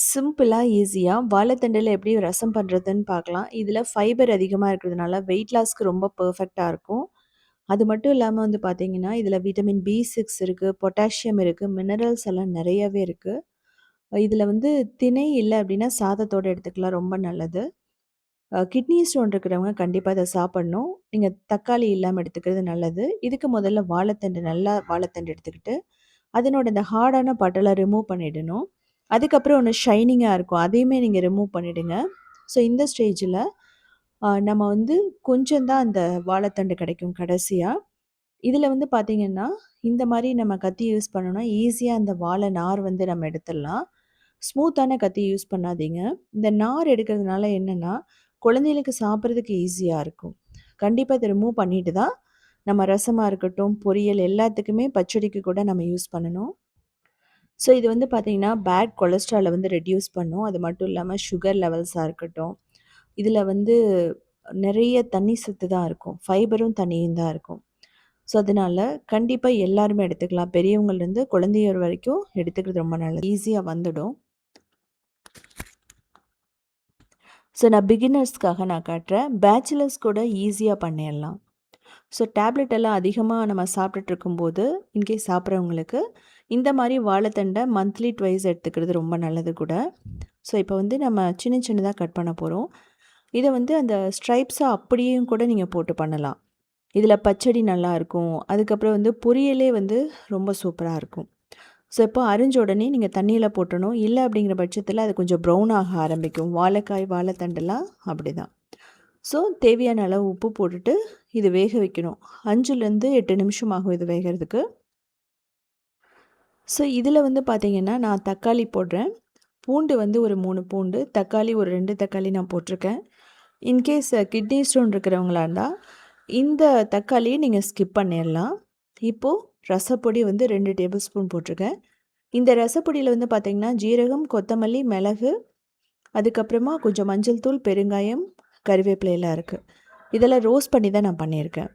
சிம்பிளா, ஈஸியா வாழைத்தண்டுல எப்படி ரசம் பண்றதுன்னு பார்க்கலாம். இதில ஃபைபர் அதிகமா இருக்கிறதுனால வெயிட் லாஸ்க்கு ரொம்ப பெர்ஃபெக்ட்டா இருக்கும். அது மட்டும் இல்லாம வந்து பார்த்தீங்கன்னா, இதில விட்டமின் பி6 இருக்கு, பொட்டாசியம் இருக்கு, மினரல்ஸ் எல்லாம் நெறையவே இருக்கு. இதில வந்து திணை இல்ல அப்படின்னா சாதத்தோட எடுத்துக்கலாம் ரொம்ப நல்லது. கிட்னி ஸ்டோன் இருக்கிறவங்க கண்டிப்பா இத சாப்பிடணும். நீங்க தக்காளி இல்லாம எடுத்துக்கிறது நல்லது. இதுக்கு முதல்ல வாழைத்தண்டு நல்லா வாழைத்தண்டு எடுத்துக்கிட்டு அதனோட இந்த ஹார்டான பார்ட்டெல்லாம் ரிமூவ் பண்ணிடணும். அதுக்கப்புறம் ஒண்ணு ஷைனிங்கா இருக்கும். அதையுமே நீங்க ரிமூவ் பண்ணிடுங்க. ஸோ இந்த ஸ்டேஜில நம்ம வந்து கொஞ்சம் தான் அந்த வாழைத்தண்டு கிடைக்கும் கடைசியா. இதில வந்து பார்த்தீங்கன்னா, இந்த மாரி நம்ம கத்தி யூஸ் பண்ணோம்னா, ஈஸியா அந்த வாழை நார் வந்து நம்ம எடுத்துடலாம். ஸ்மூத்தான கத்தி யூஸ் பண்ணாதீங்க. இந்த நார் எடுக்கிறதுனால என்னன்னா, குழந்தைகளுக்கு சாப்பிடுறதுக்கு ஈஸியா இருக்கும். கண்டிப்பா இத ரிமூவ் பண்ணிட்டு தான், நம்ம ரசமா இருக்கட்டும், பொரியல் எல்லாத்துக்குமே பச்சடிக்கு கூட நம்ம யூஸ் பண்ணணும். ஸோ இது வந்து பார்த்தீங்கன்னா, பேட் கொலஸ்ட்ரால வந்து ரெட்யூஸ் பண்ணும். அது மட்டும் இல்லாம சுகர் லெவல்ஸா இருக்கட்டும், இதில வந்து நிறைய தண்ணி சத்து தான் இருக்கும். ஃபைபரும் தண்ணியும் தான் இருக்கும். ஸோ அதனால கண்டிப்பா எல்லாருமே எடுத்துக்கலாம். பெரியவங்கள்லேருந்து குழந்தையர் வரைக்கும் எடுத்துக்கிறது ரொம்ப நல்லது. ஈஸியா வந்துடும். ஸோ நான் பிகினர்ஸ்க்காக நான் காட்டுறேன். பேச்சுலர்ஸ் கூட ஈஸியா பண்ணிடலாம். ஸோ டேப்லெட் எல்லாம் அதிகமா நம்ம சாப்பிட்டுட்டு இருக்கும்போது, இன்கேஸ் சாப்பிட்றவங்களுக்கு இந்த மாரி வாழைத்தண்டை மந்த்லி ட்வைஸ் எடுத்துக்கிறது ரொம்ப நல்லது கூட. ஸோ இப்போ வந்து நம்ம சின்ன சின்னதா கட் பண்ண போறோம். இத வந்து அந்த ஸ்ட்ரைப்ஸா அப்படியும் கூட நீங்க போட்டு பண்ணலாம். இதில பச்சடி நல்லாயிருக்கும். அதுக்கப்புறம் வந்து பொரியலே வந்து ரொம்ப சூப்பரா இருக்கும். ஸோ இப்போ அரிஞ்ச உடனே நீங்க தண்ணீல போட்டணும். இல்ல அப்படிங்கிற பட்சத்தில அது கொஞ்சம் ப்ரௌன் ஆக ஆரம்பிக்கும். வாழைக்காய், வாழைத்தண்டெல்லாம் அப்படிதான். ஸோ தேவையான அளவு உப்பு போட்டுட்டு இது வேக வைக்கணும். 5லேருந்து 8 நிமிஷம் ஆகும் இது வேகறதுக்கு. ஸோ இதில வந்து பார்த்தீங்கன்னா, நான் தக்காளி போடுறேன். பூண்டு வந்து ஒரு 3 பூண்டு, தக்காளி ஒரு 2 தக்காளி நான் போட்டிருக்கேன். இன்கேஸ் கிட்னி ஸ்டோன் இருக்கிறவங்களா இருந்தா, இந்த தக்காளிய நீங்க ஸ்கிப் பண்ணிறலாம். இப்போ ரசப்பொடி வந்து 2 டேபிள் ஸ்பூன் போட்டிருக்கேன். இந்த ரசப்பொடியில வந்து பார்த்தீங்கன்னா, ஜீரகம், கொத்தமல்லி, மிளகு, அதுக்கப்புறமா கொஞ்சம் மஞ்சள் தூள், பெருங்காயம், கறிவேப்பிலை எல்லாம் இருக்கு. இதெல்லாம் ரோஸ்ட் பண்ணி தான் நான் பண்ணியிருக்கேன்.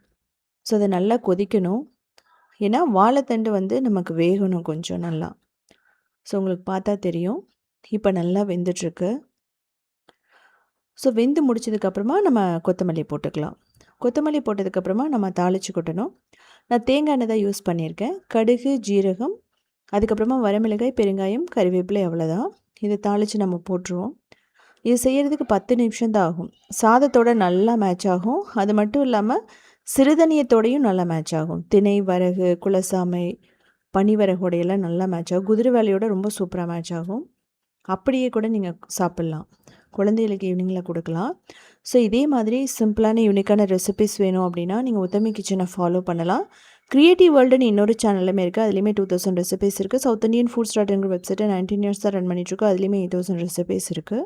ஸோ அது நல்லா கொதிக்கணும். ஏன்னா வாழைத்தண்டு வந்து நமக்கு வேகணும் கொஞ்சம் நல்லா. ஸோ உங்களுக்கு பார்த்தா தெரியும். இப்போ நல்லா வெந்துட்டுருக்கு. ஸோ வெந்து முடிச்சதுக்கப்புறமா நம்ம கொத்தமல்லி போட்டுக்கலாம். கொத்தமல்லி போட்டதுக்கப்புறமா நம்ம தாளிச்சு கொட்டணும். நான் தேங்காய் எண்ணெய் தான் யூஸ் பண்ணியிருக்கேன். கடுகு, ஜீரகம், அதுக்கப்புறமா வரமிளகாய், பெருங்காயம், கறிவேப்பிலை அவ்வளோதான். இதை தாளித்து நம்ம போட்டுருவோம். இது செய்கிறதுக்கு 10 நிமிஷம் தான் ஆகும். சாதத்தோட நல்லா மேட்ச் ஆகும். அது மட்டும் இல்லாமல் சிறுதானியத்தோடையும் நல்லா மேட்ச் ஆகும். திணை, வரகு, குலசாமை, பனிவரகோடையெல்லாம் நல்லா மேட்ச் ஆகும். குதிரைவாலியோட ரொம்ப சூப்பராக மேட்ச் ஆகும். அப்படியே கூட நீங்கள் சாப்பிட்லாம். குழந்தைகளுக்கு ஈவினிங்கில் கொடுக்கலாம். ஸோ இதே மாதிரி சிம்பிளான யூனிக்கான ரெசிபிஸ் வேணும் அப்படின்னா நீங்கள் உத்தமி கிச்சனை ஃபாலோ பண்ணலாம். கிரியேட்டிவ் வேர்ல்டுன்னு இன்னொரு சேனலுமே இருக்குது. அதுலேயுமே 2000 ரெசிபிஸ் இருக்குது. சவுத் இண்டியன் ஃபுட்ஸ்.inங்கிற வெப்சைட்டை 19 இயர்ஸ் தான் ரன் பண்ணிட்டுருக்கோம். அதுலேயுமே 8000 ரெசிபிஸ் இருக்குது.